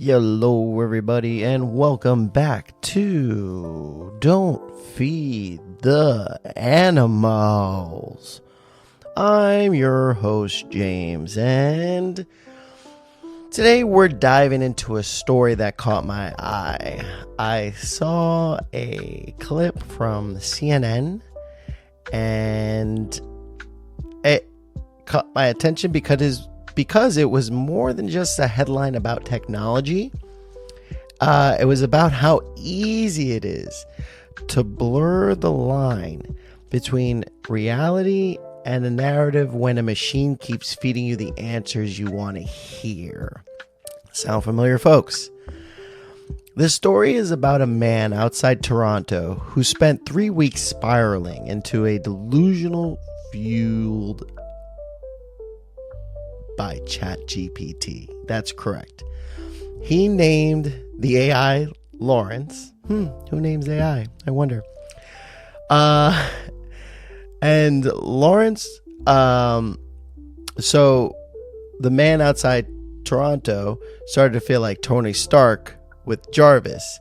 Hello, everybody, and welcome back to Don't Feed the Animals. I'm your host, James, and today we're diving into a story that caught my eye. I saw a clip from CNN, and it caught my attention because it was more than just a headline about technology. It was about how easy it is to blur the line between reality and a narrative when a machine keeps feeding you the answers you want to hear. Sound familiar, folks? This story is about a man outside Toronto who spent 3 weeks spiraling into a delusional fueled by ChatGPT. That's correct. He named the AI Lawrence. Who names AI? I wonder. And Lawrence, so the man outside Toronto started to feel like Tony Stark with Jarvis.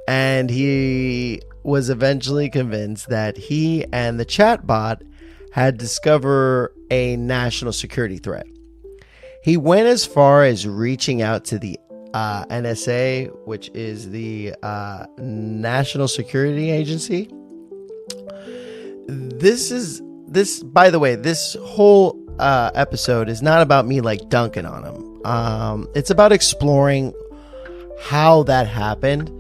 And he was eventually convinced that he and the chatbot had discovered a national security threat. He went as far as reaching out to the NSA, which is the National Security Agency. By the way, this whole episode is not about me like dunking on him. It's about exploring how that happened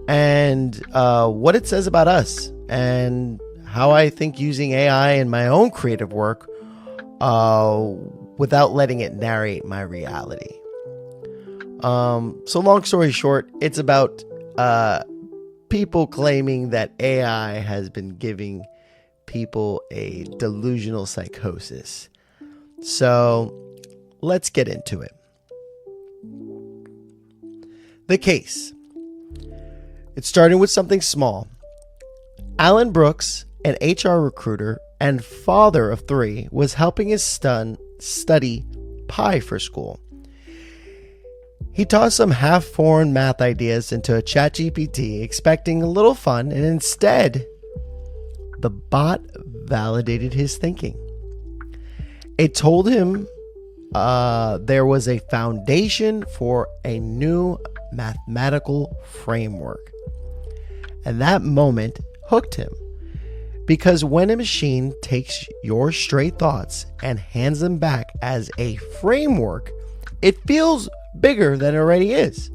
and what it says about us and how I think using AI in my own creative work without letting it narrate my reality. So long story short, it's about people claiming that AI has been giving people a delusional psychosis. So let's get into it. The case. It started with something small. Alan Brooks, an HR recruiter and father of 3, was helping his son study pi for school. He tossed some half-foreign math ideas into a ChatGPT, expecting a little fun, and instead, the bot validated his thinking. It told him there was a foundation for a new mathematical framework. And that moment hooked him. Because when a machine takes your straight thoughts and hands them back as a framework, it feels bigger than it already is.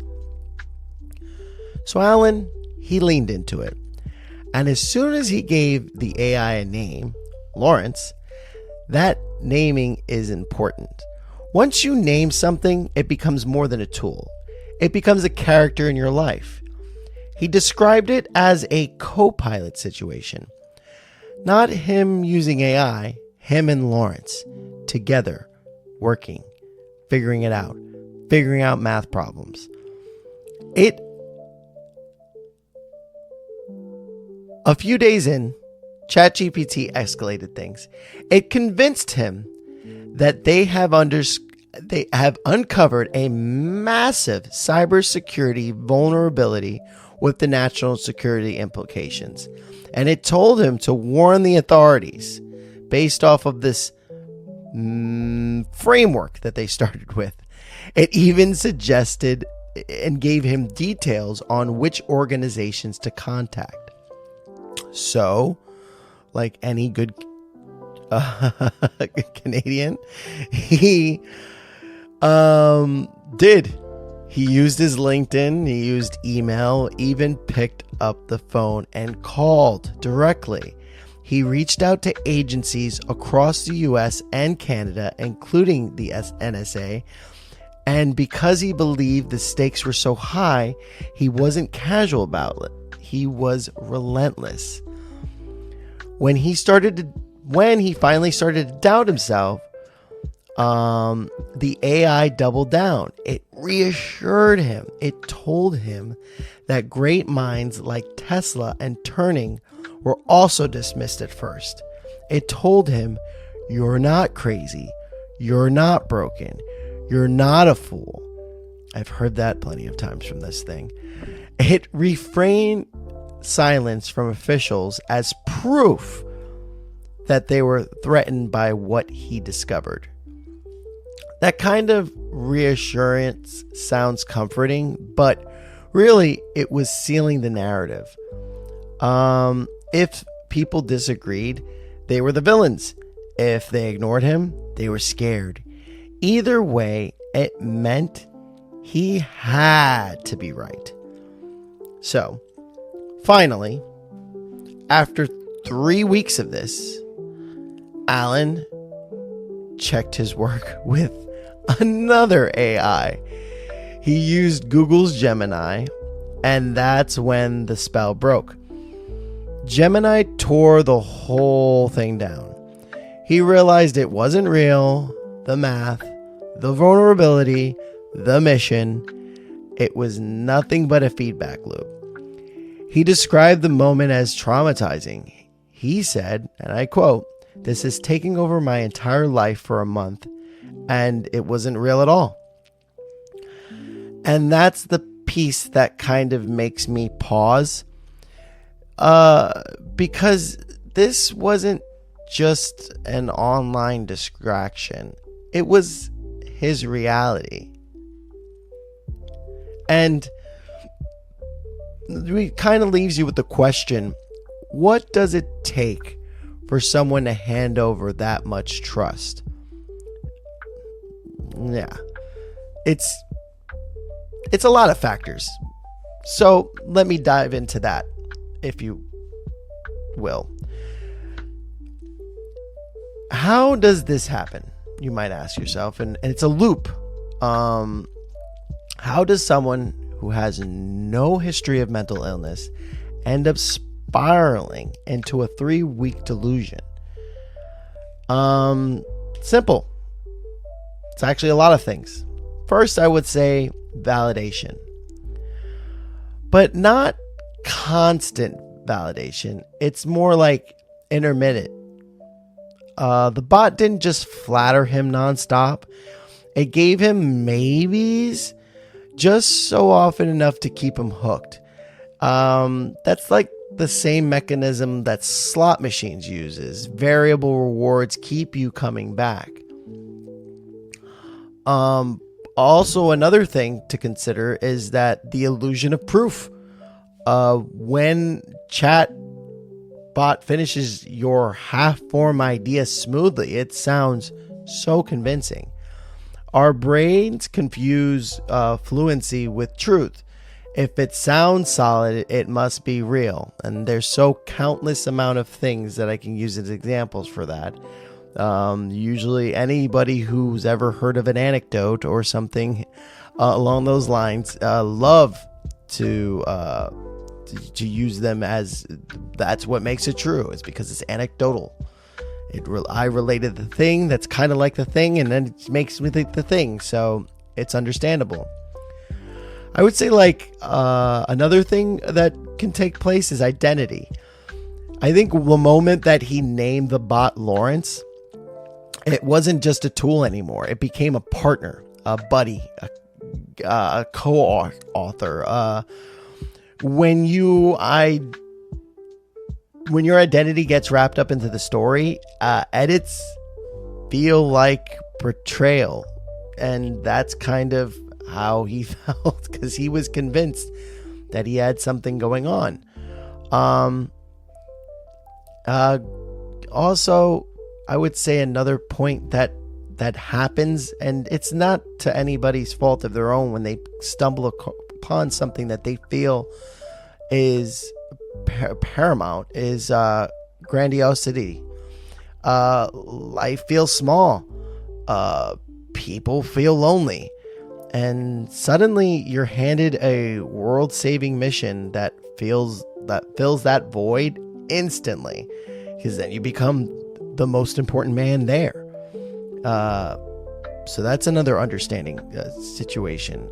So Alan, he leaned into it. And as soon as he gave the AI a name, Lawrence, that naming is important. Once you name something, it becomes more than a tool. It becomes a character in your life. He described it as a co-pilot situation. Not him using AI, him and Lawrence together working, figuring out math problems. A few days in, ChatGPT escalated things. It convinced him that they have uncovered a massive cybersecurity vulnerability with the national security implications. And it told him to warn the authorities based off of this framework that they started with. It even suggested and gave him details on which organizations to contact. So, like any good Canadian, he did. He used his LinkedIn, he used email, even picked up the phone and called directly. He reached out to agencies across the US and Canada, including the NSA, and because he believed the stakes were so high, he wasn't casual about it. He was relentless. When he finally started to doubt himself, the AI doubled down. It reassured him. It told him that great minds like Tesla and Turing were also dismissed at first. It told him, you're not crazy. You're not broken. You're not a fool. I've heard that plenty of times from this thing. It refrained silence from officials as proof that they were threatened by what he discovered. That kind of reassurance sounds comforting, but really it was sealing the narrative. If people disagreed, they were the villains. If they ignored him, they were scared. Either way, it meant he had to be right. So, finally, after 3 weeks of this, Alan checked his work with another AI. He used Google's Gemini, and that's when the spell broke. Gemini tore the whole thing down. He realized it wasn't real, the math, the vulnerability, the mission. It was nothing but a feedback loop. He described the moment as traumatizing. He said, and I quote, "This is taking over my entire life for a month, and it wasn't real at all." And that's the piece that kind of makes me pause. Because this wasn't just an online distraction. It was his reality. And it kind of leaves you with the question, what does it take for someone to hand over that much trust? Yeah. It's a lot of factors. So let me dive into that, if you will. How does this happen? You might ask yourself, and it's a loop. How does someone who has no history of mental illness end up spiraling into a 3-week delusion? Simple. It's actually a lot of things. First, I would say validation, but not constant validation. It's more like intermittent. The bot didn't just flatter him nonstop. It gave him maybes just so often enough to keep him hooked. That's like the same mechanism that slot machines uses. Variable rewards keep you coming back. Also, another thing to consider is that the illusion of proof. When chatbot finishes your half-form idea smoothly, it sounds so convincing. Our brains confuse fluency with truth. If it sounds solid, it must be real. And there's so countless amount of things that I can use as examples for that. Usually anybody who's ever heard of an anecdote or something along those lines love to use them as that's what makes it true. It's because it's anecdotal. I related the thing that's kind of like the thing, and then it makes me think the thing, so it's understandable. I would say another thing that can take place is identity. I think the moment that he named the bot Lawrence, it wasn't just a tool anymore. It became a partner, a buddy, a co-author. When your identity gets wrapped up into the story, edits feel like betrayal. And that's kind of how he felt, because he was convinced that he had something going on. Also, I would say another point that happens, and it's not to anybody's fault of their own when they stumble upon something that they feel is paramount, is grandiosity. Life feels small. People feel lonely. And suddenly you're handed a world-saving mission that fills that void instantly, because then you become the most important man there. So that's another understanding situation.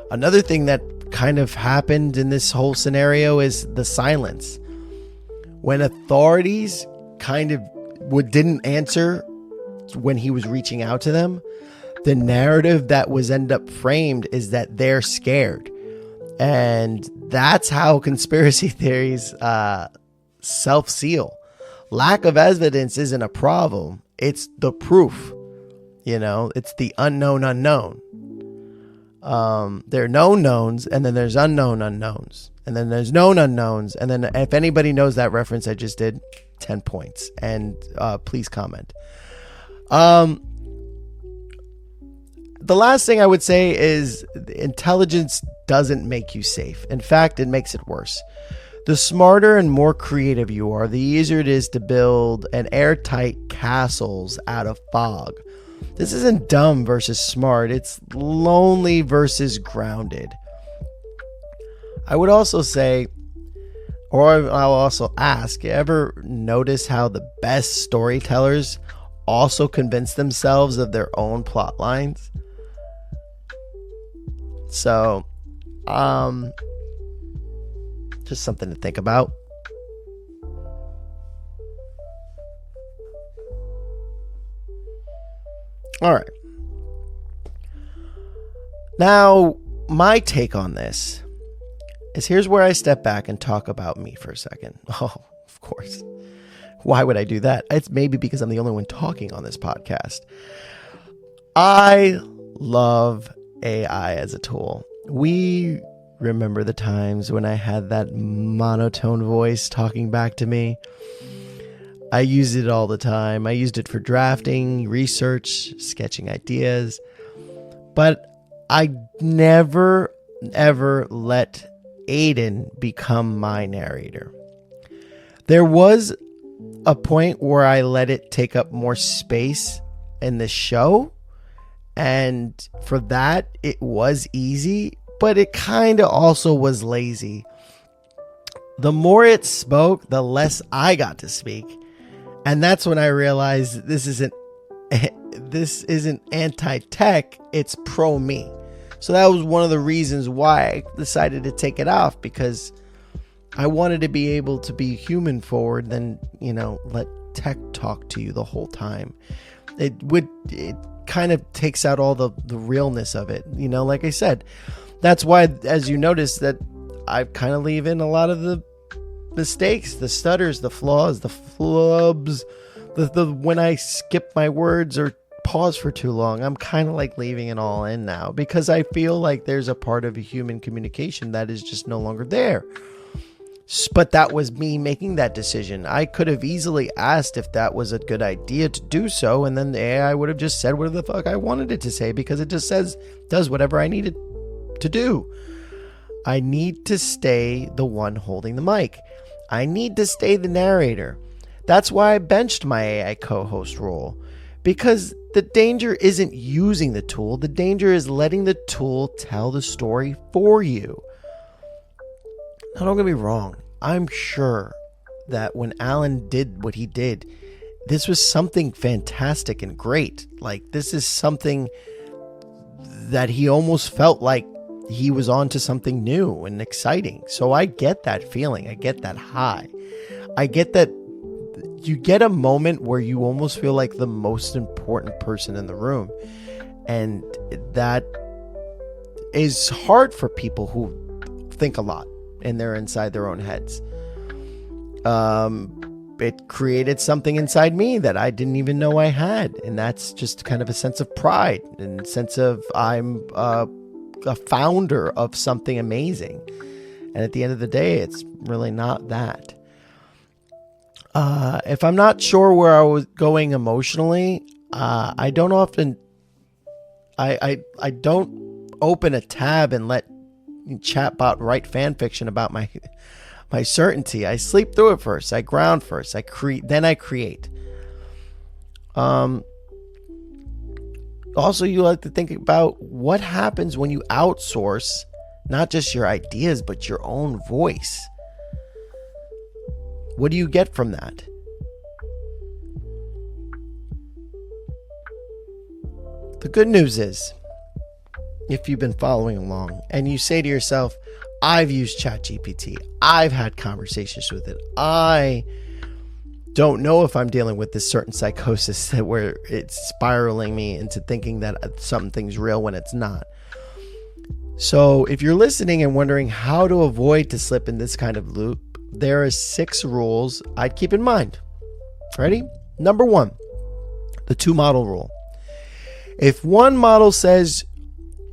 Another thing that kind of happened in this whole scenario is the silence. When authorities kind of didn't answer when he was reaching out to them, the narrative that was end up framed is that they're scared. And that's how conspiracy theories self-seal. Lack of evidence isn't a problem. It's the proof. It's the unknown unknown. There are known knowns, and then there's unknown unknowns, and then there's known unknowns. And then if anybody knows that reference I just did, 10 points. And please comment. The last thing I would say is intelligence doesn't make you safe. In fact, it makes it worse. The smarter and more creative you are, the easier it is to build an airtight castles out of fog. This isn't dumb versus smart. It's lonely versus grounded. I would also say, or I'll also ask, you ever notice how the best storytellers also convince themselves of their own plot lines? So, just something to think about. All right. Now, my take on this is, here's where I step back and talk about me for a second. Oh, of course. Why would I do that? It's maybe because I'm the only one talking on this podcast. I love AI as a tool. We remember the times when I had that monotone voice talking back to me. I use it all the time. I used it for drafting, research, sketching ideas. But I never, ever let Aiden become my narrator. There was a point where I let it take up more space in the show. And for that, it was easy, but it kind of also was lazy. The more it spoke, the less I got to speak. And that's when I realized this isn't anti-tech, it's pro-me. So that was one of the reasons why I decided to take it off, because I wanted to be able to be human forward than, let tech talk to you the whole time. It kind of takes out all the realness of it. Like I said, that's why, as you notice, that I kind of leave in a lot of the mistakes, the stutters, the flaws, the flubs, the when I skip my words or pause for too long. I'm kind of like leaving it all in now, because I feel like there's a part of human communication that is just no longer there. But that was me making that decision. I could have easily asked if that was a good idea to do so, and then the AI would have just said whatever the fuck I wanted it to say, because it just does whatever I needed to do. I need to stay the one holding the mic. I need to stay the narrator. That's why I benched my AI co-host role, because the danger isn't using the tool. The danger is letting the tool tell the story for you. Now, don't get me wrong. I'm sure that when Alan did what he did, this was something fantastic and great. Like, this is something that he almost felt like he was onto something new and exciting. So I get that feeling. I get that high. I get that you get a moment where you almost feel like the most important person in the room. And that is hard for people who think a lot and they're inside their own heads. It created something inside me that I didn't even know I had. And that's just kind of a sense of pride and a sense of I'm a founder of something amazing. And at the end of the day, it's really not that. If I'm not sure where I was going emotionally, I don't often, I don't open a tab and let chatbot write fan fiction about my certainty. I sleep through it first. I ground first. Then I create. Also, you like to think about what happens when you outsource not just your ideas, but your own voice. What do you get from that? The good news is, if you've been following along and you say to yourself, I've used ChatGPT, I've had conversations with it, I don't know if I'm dealing with this certain psychosis that where it's spiraling me into thinking that something's real when it's not. So if you're listening and wondering how to avoid to slip in this kind of loop, there are 6 rules I'd keep in mind. Ready? Number 1, the 2 model rule. If one model says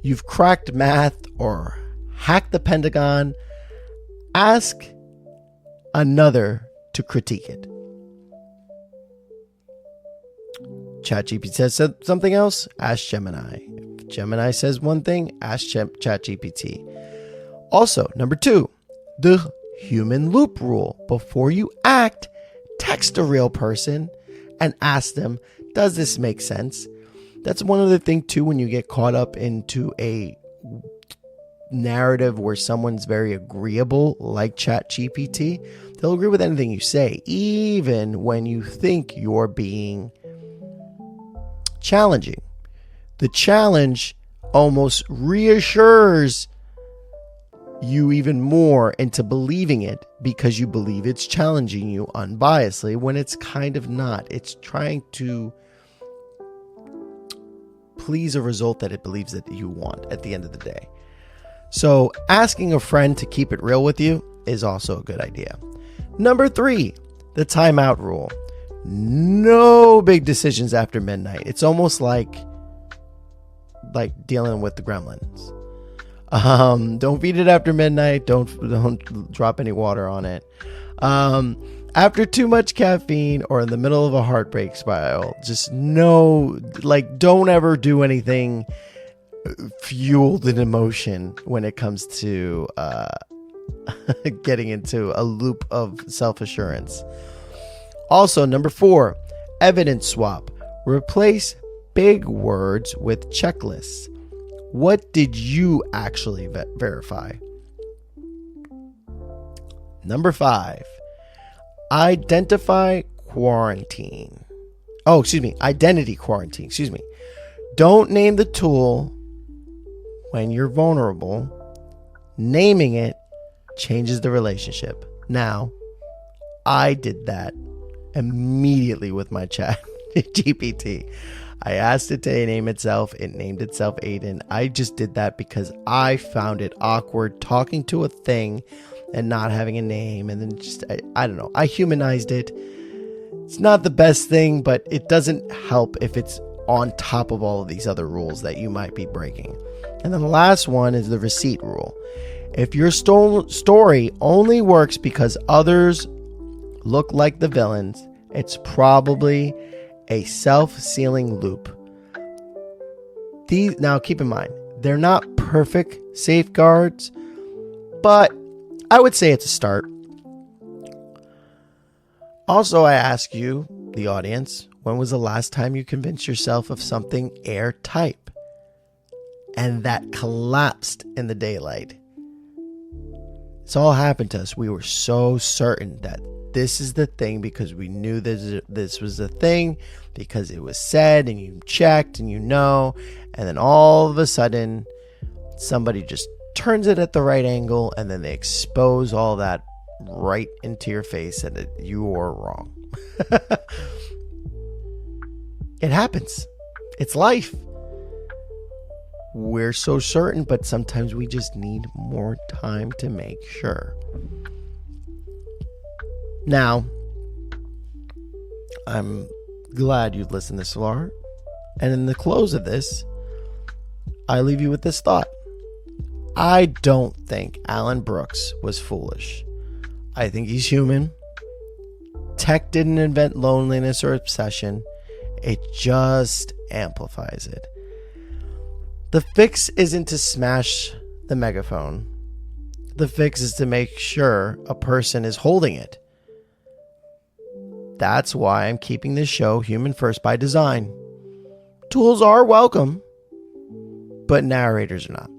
you've cracked math or hacked the Pentagon, ask another to critique it. ChatGPT says something else, ask Gemini. If Gemini says one thing, ask ChatGPT. Also, number 2, the human loop rule. Before you act, text a real person and ask them, does this make sense? That's one other thing too, when you get caught up into a narrative where someone's very agreeable, like ChatGPT, they'll agree with anything you say, even when you think you're being challenging. The challenge almost reassures you even more into believing it because you believe it's challenging you unbiasedly when it's kind of not. It's trying to please a result that it believes that you want at the end of the day. So asking a friend to keep it real with you is also a good idea. Number 3, the timeout rule. No big decisions after midnight. It's almost like dealing with the gremlins. Don't feed it after midnight. Don't drop any water on it. After too much caffeine or in the middle of a heartbreak spiral, just don't ever do anything fueled in emotion when it comes to getting into a loop of self-assurance. Also, number 4, evidence swap. Replace big words with checklists. What did you actually verify? Number 5, identity quarantine. Don't name the tool when you're vulnerable. Naming it changes the relationship. Now, I did that immediately with my chat GPT. I asked it to name itself. It named itself Aiden. I just did that because I found it awkward talking to a thing and not having a name. And then I don't know. I humanized it. It's not the best thing, but it doesn't help if it's on top of all of these other rules that you might be breaking. And then the last one is the receipt rule. If your story only works because others look like the villains, it's probably a self-sealing loop. Now keep in mind, they're not perfect safeguards, but I would say it's a start. Also, I ask you, the audience, when was the last time you convinced yourself of something airtight and that collapsed in the daylight? It's all happened to us. We were so certain that this is the thing because we knew this was the thing because it was said and you checked and and then all of a sudden somebody just turns it at the right angle and then they expose all that right into your face and you are wrong. It happens. It's life. We're so certain, but sometimes we just need more time to make sure. Now, I'm glad you've listened this far. And in the close of this, I leave you with this thought. I don't think Alan Brooks was foolish. I think he's human. Tech didn't invent loneliness or obsession. It just amplifies it. The fix isn't to smash the megaphone. The fix is to make sure a person is holding it. That's why I'm keeping this show human first by design. Tools are welcome, but narrators are not.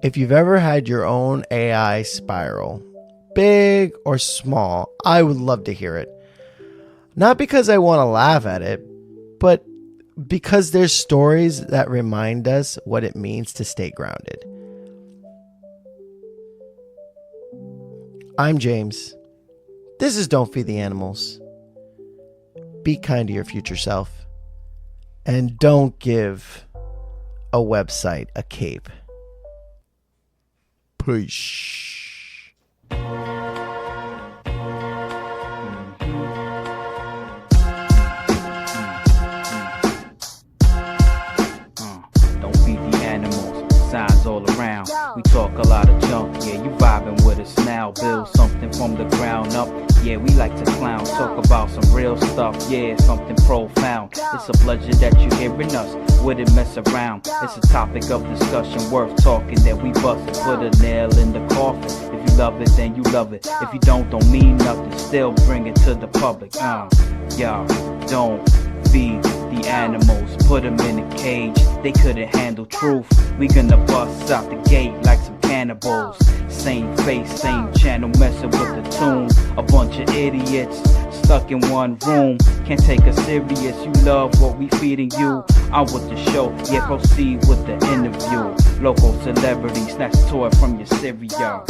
If you've ever had your own AI spiral, big or small, I would love to hear it. Not because I want to laugh at it, but because there's stories that remind us what it means to stay grounded. I'm James. This is Don't Feed the Animals. Be kind to your future self. And don't give a website a cape. Peace. Don't feed the animals, signs all around. We talk a lot of junk, yeah, you vibing with us now. Build something from the ground up, yeah, we like to clown. Talk about some real stuff, yeah, something profound. It's a pleasure that you're hearing us, wouldn't mess around. It's a topic of discussion worth talking that we bust and put a nail in the coffin. If you love it, then you love it. If you don't mean nothing, still bring it to the public. Y'all, don't feed the animals, put them in a cage. They couldn't handle truth. We gonna bust out the gate like some cannibals. Same face, same channel, messing with the tune. A bunch of idiots stuck in one room. Can't take us serious. You love what we feeding you. I'm with the show, yeah, proceed with the interview. Local celebrity, snatch a toy from your cereal.